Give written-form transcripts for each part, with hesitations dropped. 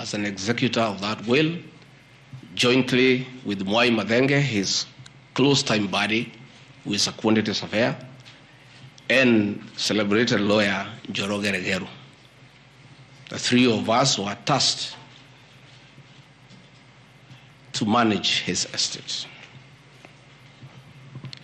as an executor of that will, jointly with Mwai Madenge, his close-time buddy, who is a quantity surveyor, and celebrated lawyer Njoroge Regeru. The three of us were tasked to manage his estate.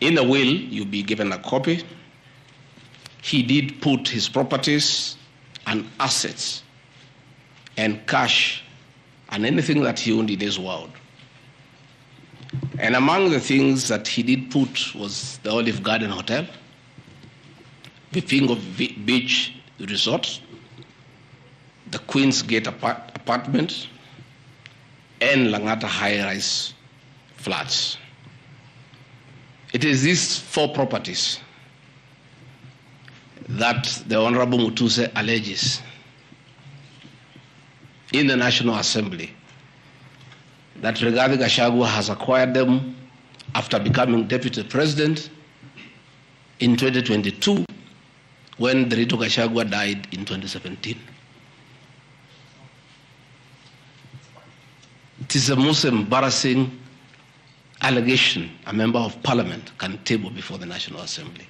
In the will, you'll be given a copy. He did put his properties and assets and cash and anything that he owned in his world. And among the things that he did put was the Olive Garden Hotel, the Pingo Beach Resort, the Queen's Gate apartment, and Langata high-rise flats. It is these four properties that the Honorable MUTUSE alleges in the National Assembly that Rigathi Gachagua has acquired them after becoming Deputy President in 2022 when Rigathi Gachagua died in 2017. It is the most embarrassing allegation a member of parliament can table before the National Assembly.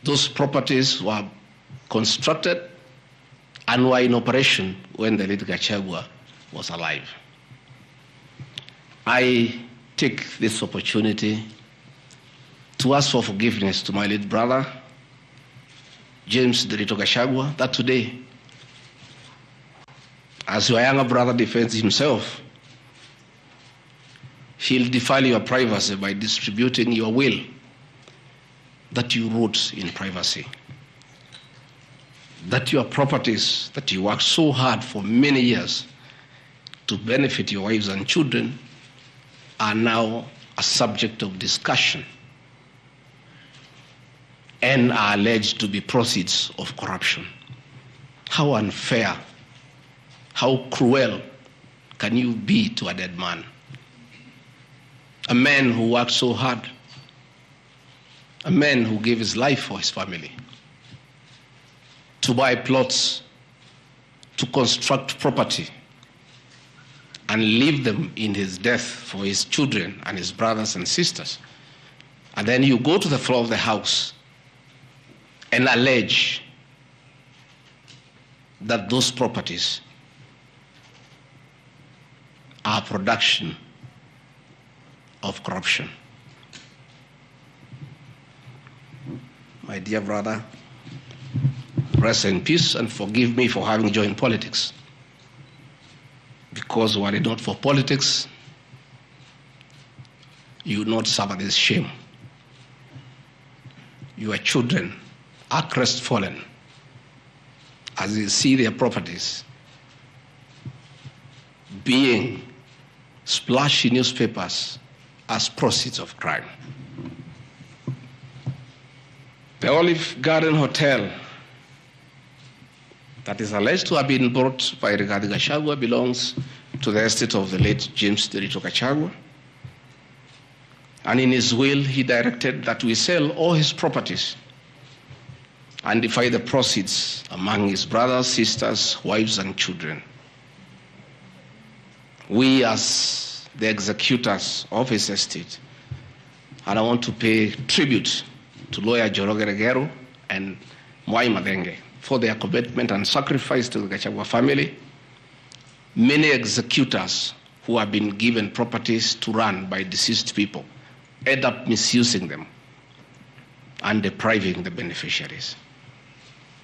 Those properties were constructed and were in operation when the late Gachagua was alive. I take this opportunity to ask for forgiveness to my late brother, James Derito Gachagua, that today, as your younger brother defends himself, he'll defile your privacy by distributing your will that you wrote in privacy. That your properties that you worked so hard for many years to benefit your wives and children are now a subject of discussion and are alleged to be proceeds of corruption. How unfair, how cruel can you be to a dead man? A man who worked so hard, a man who gave his life for his family, to buy plots, to construct property, and leave them in his death for his children and his brothers and sisters. And then you go to the floor of the House and allege that those properties are production of corruption. My dear brother, rest in peace and forgive me for having joined politics. Because were it not for politics, you would not suffer this shame. Your children are crestfallen as you see their properties being splashed in newspapers as proceeds of crime. The Olive Garden Hotel that is alleged to have been bought by Rigathi Gachagua belongs to the estate of the late James Derito Gachagua. And in his will, he directed that we sell all his properties and divide the proceeds among his brothers, sisters, wives, and children. We, as the executors of his estate, and I want to pay tribute to lawyer Njoroge Regeru and Mwai Madenge for their commitment and sacrifice to the Gachagua family. Many executors who have been given properties to run by deceased people end up misusing them and depriving the beneficiaries.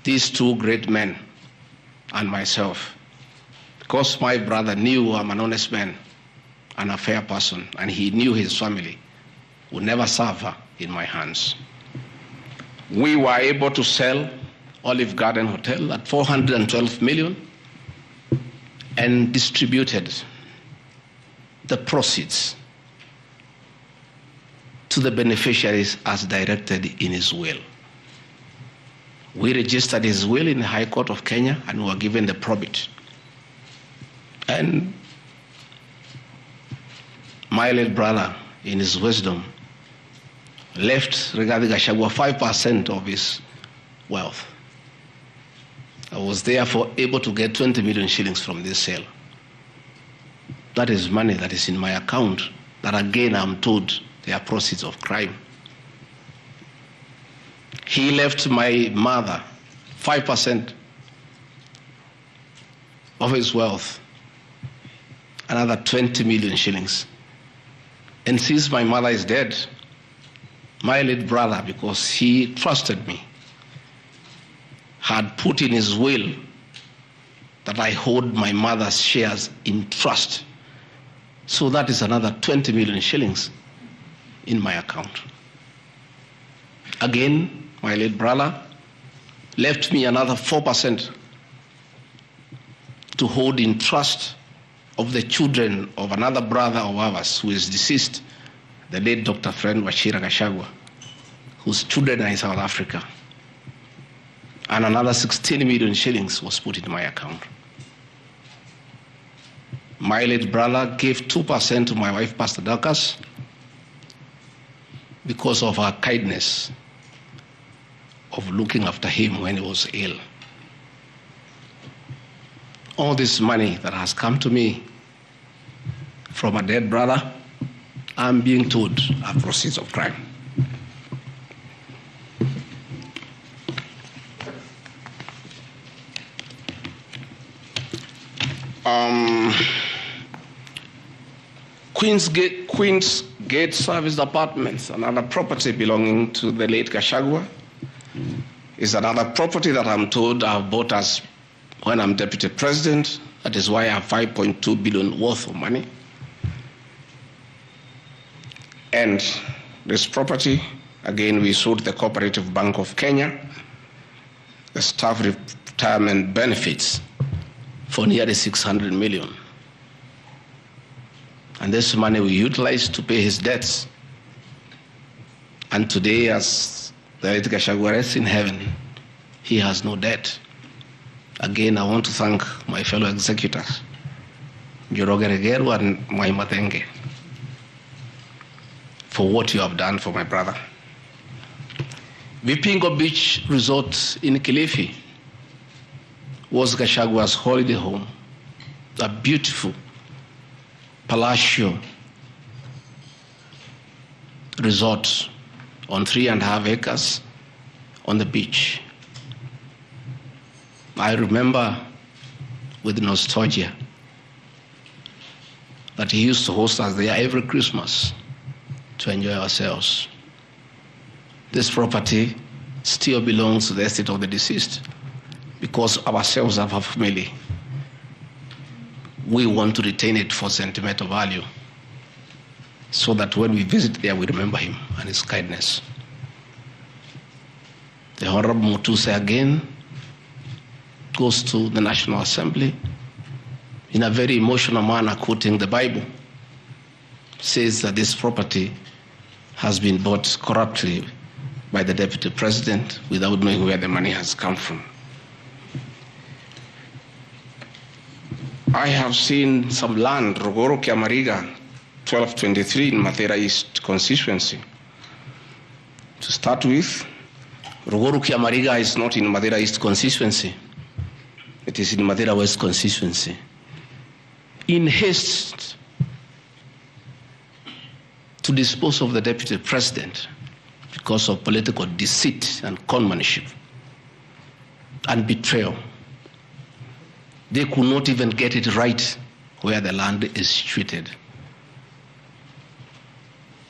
These two great men and myself, because my brother knew I'm an honest man and a fair person, and he knew his family would never suffer in my hands. We were able to sell Olive Garden Hotel at 412 million and distributed the proceeds to the beneficiaries as directed in his will. We registered his will in the High Court of Kenya and were given the probate. And my late brother, in his wisdom, left Rigathi Gachagua 5% of his wealth. I was therefore able to get 20 million shillings from this sale. That is money that is in my account that again I'm told they are proceeds of crime. He left my mother 5% of his wealth, another 20 million shillings. And since my mother is dead, my late brother, because he trusted me, had put in his will that I hold my mother's shares in trust. So that is another 20 million shillings in my account. Again, my late brother left me another 4% to hold in trust of the children of another brother of ours who is deceased, the late Dr. Friend Wachira Gachagua, whose children are in South Africa. And another 16 million shillings was put in my account. My late brother gave 2% to my wife, Pastor Dorcas, because of her kindness of looking after him when he was ill. All this money that has come to me from a dead brother, I'm being told are proceeds of crime. Queen's Gate Service Apartments, another property belonging to the late Gachagua, is another property that I'm told I've bought as when I'm deputy president. That is why I have 5.2 billion worth of money. And this property, again, we sold the Cooperative Bank of Kenya, the staff retirement benefits for nearly 600 million. And this money we utilized to pay his debts. And today, as the late Gachagua rests in heaven, he has no debt. Again, I want to thank my fellow executors, Njoroge Regeru and Mwaima Thenge, for what you have done for my brother. Vipingo Beach Resort in Kilifi was Gachagua's holiday home, a beautiful palatial resort on 3.5 acres on the beach. I remember with nostalgia that he used to host us there every Christmas to enjoy ourselves. This property still belongs to the estate of the deceased because ourselves have a family. We want to retain it for sentimental value so that when we visit there, we remember him and his kindness. The Honorable MUTUSE again goes to the National Assembly in a very emotional manner, quoting the Bible, says that this property has been bought corruptly by the Deputy President without knowing where the money has come from. I have seen some land, Rogoro Kiamariga, 1223 in Mathera East constituency. To start with, Rogoro Kiamariga is not in Mathera East constituency. It is in Mathera West constituency. In haste to dispose of the Deputy President because of political deceit and conmanship and betrayal, they could not even get it right where the land is situated.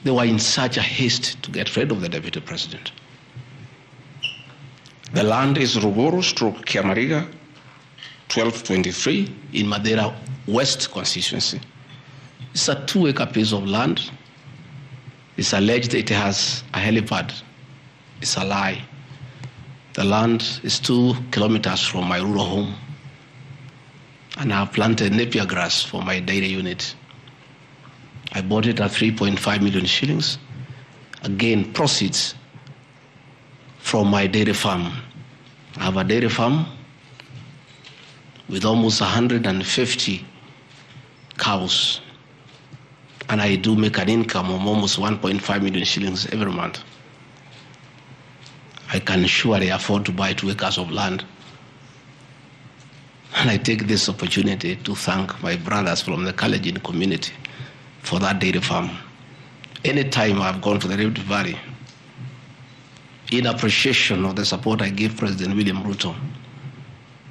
They were in such a haste to get rid of the Deputy President. The land is Rogoro/Kiamariga, 1223 in Mathera West constituency. It's a 2-acre piece of land. It's alleged it has a helipad. It's a lie. The land is 2 kilometers from my rural home. And I have planted napier grass for my dairy unit. I bought it at 3.5 million shillings. Again, proceeds from my dairy farm. I have a dairy farm with almost 150 cows. And I do make an income of almost 1.5 million shillings every month. I can surely afford to buy 2 acres of land And I take this opportunity to thank my brothers from the Kalenjin community for that dairy farm. Anytime I've gone to the Rift Valley, in appreciation of the support I give President William Ruto,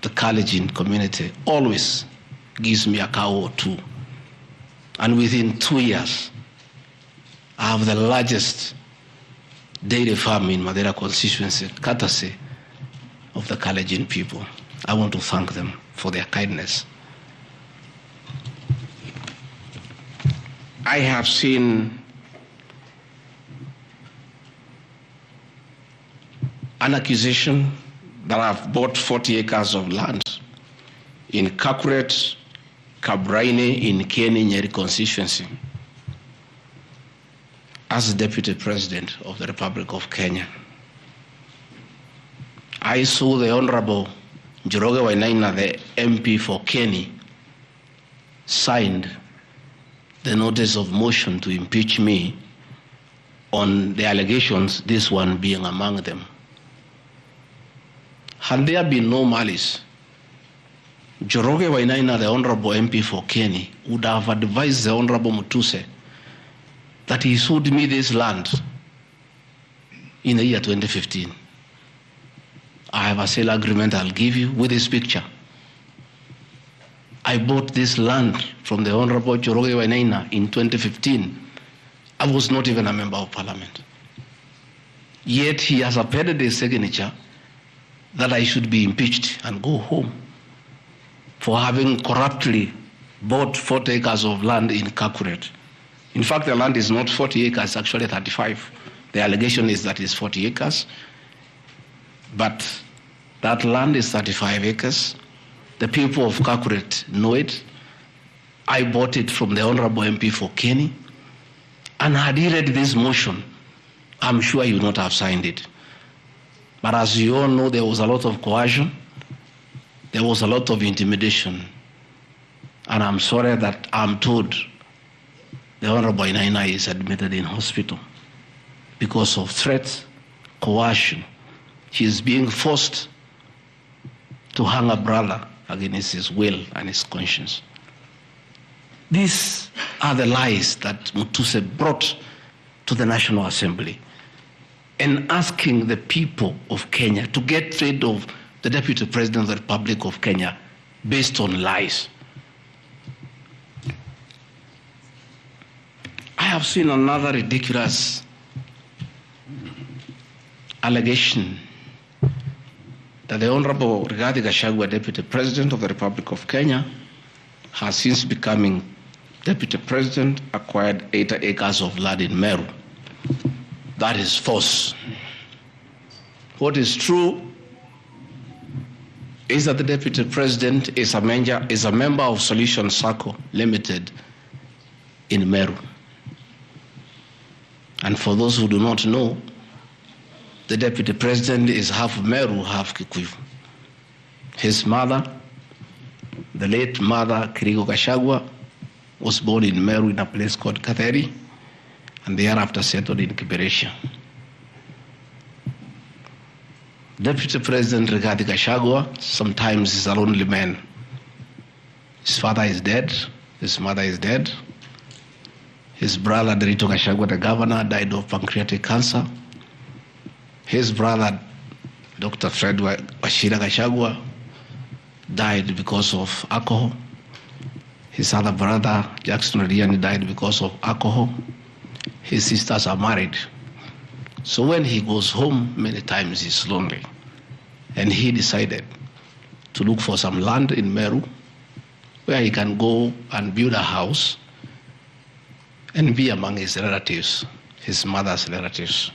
the Kalenjin community always gives me a cow or two. And within 2 years, I have the largest dairy farm in Madeira constituency, courtesy of the Kalenjin people. I want to thank them for their kindness. I have seen an accusation that I've bought 40 acres of land in Kakuret, Kabraine, in Kieni, Nyeri constituency as Deputy President of the Republic of Kenya. I saw the Honorable Njoroge Wainaina, the MP for Kieni, signed the notice of motion to impeach me on the allegations, this one being among them. Had there been no malice, Njoroge Wainaina, the Honorable MP for Kieni, would have advised the Honorable MUTUSE that he sold me this land in the year 2015. I have a sale agreement I'll give you with this picture. I bought this land from the Honorable Njoroge Wainaina in 2015. I was not even a member of parliament. Yet he has appended a signature that I should be impeached and go home for having corruptly bought 40 acres of land in Kakuret. In fact, the land is not 40 acres, actually 35. The allegation is that it's 40 acres. But that land is 35 acres. The people of Kakuret know it. I bought it from the Honorable MP for Kieni. And had he read this motion, I'm sure he would not have signed it. But as you all know, there was a lot of coercion. There was a lot of intimidation. And I'm sorry that I'm told the Honorable Wainaina is admitted in hospital because of threats, coercion. He is being forced to hang a brother against his will and his conscience. These are the lies that MUTUSE brought to the National Assembly, and asking the people of Kenya to get rid of the Deputy President of the Republic of Kenya based on lies. I have seen another ridiculous allegation that the Honorable Rigathi Gachagua, Deputy President of the Republic of Kenya, has since becoming Deputy President, acquired 80 acres of land in Meru. That is false. What is true is that the Deputy President is a member of Solution Circle Limited in Meru. And for those who do not know, the Deputy President is half Meru, half Kikuyu. His mother, the late mother, Kirigo Gachagua, was born in Meru in a place called Katheri, and thereafter settled in Kiberesha. Deputy President Rigathi Gachagua sometimes is a lonely man. His father is dead, his mother is dead. His brother, Rito Gachagua, the governor, died of pancreatic cancer. His brother, Dr. Fred Wachira Gachagua, died because of alcohol. His other brother, Jackson Riani, died because of alcohol. His sisters are married. So when he goes home, many times he's lonely. And he decided to look for some land in Meru where he can go and build a house and be among his relatives, his mother's relatives.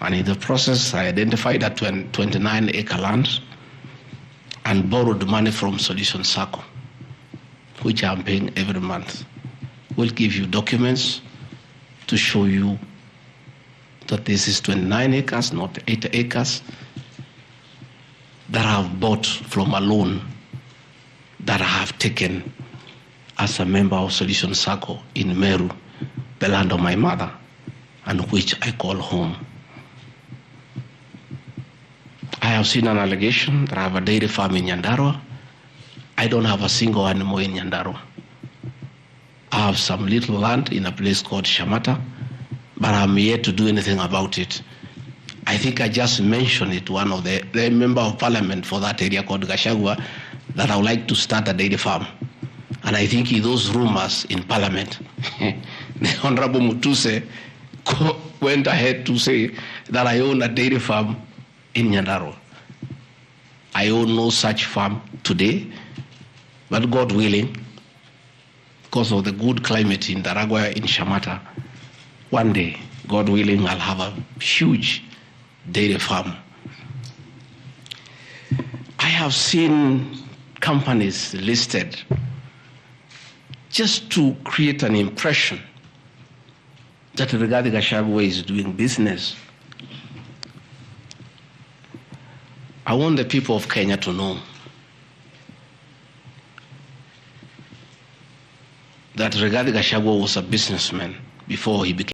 And in the process, I identified that 29-acre land and borrowed money from Solution Circle, which I'm paying every month. We'll give you documents to show you that this is 29 acres, not 80 acres, that I have bought from a loan that I have taken as a member of Solution Circle in Meru, the land of my mother, and which I call home. I have seen an allegation that I have a dairy farm in Nyandarua. I don't have a single animal in Nyandarua. I have some little land in a place called Shamata, but I'm yet to do anything about it. I think I just mentioned it to one of the member of parliament for that area called Gashagwa that I would like to start a dairy farm. And I think those rumors in parliament, the Honorable MUTUSE went ahead to say that I own a dairy farm in Nyandarua. I own no such farm today, but God willing, because of the good climate in Daragwa, in Shamata, one day, God willing, I'll have a huge dairy farm. I have seen companies listed just to create an impression that Rigathi Gachagua is doing business. I want the people of Kenya to know that Rigathi Gachagua was a businessman before he became